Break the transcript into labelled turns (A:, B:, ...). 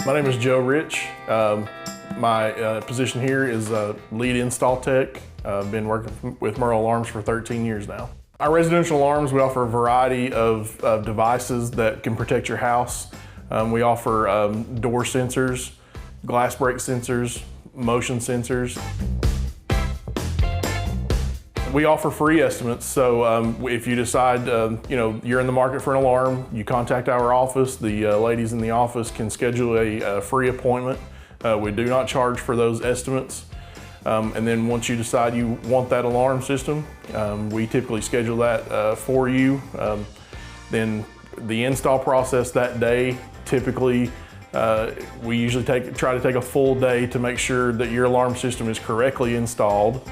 A: My name is Joe Rich. My position here is lead install tech. I've been working with Murrell alarms for 13 years now. Our residential alarms, we offer a variety of devices that can protect your house. We offer door sensors, glass break sensors, motion sensors. We offer free estimates, so if you decide you're in the market for an alarm, you contact our office. The ladies in the office can schedule a free appointment. We do not charge for those estimates. And then once you decide you want that alarm system, we typically schedule that for you. Then the install process that day, typically we usually try to take a full day to make sure that your alarm system is correctly installed.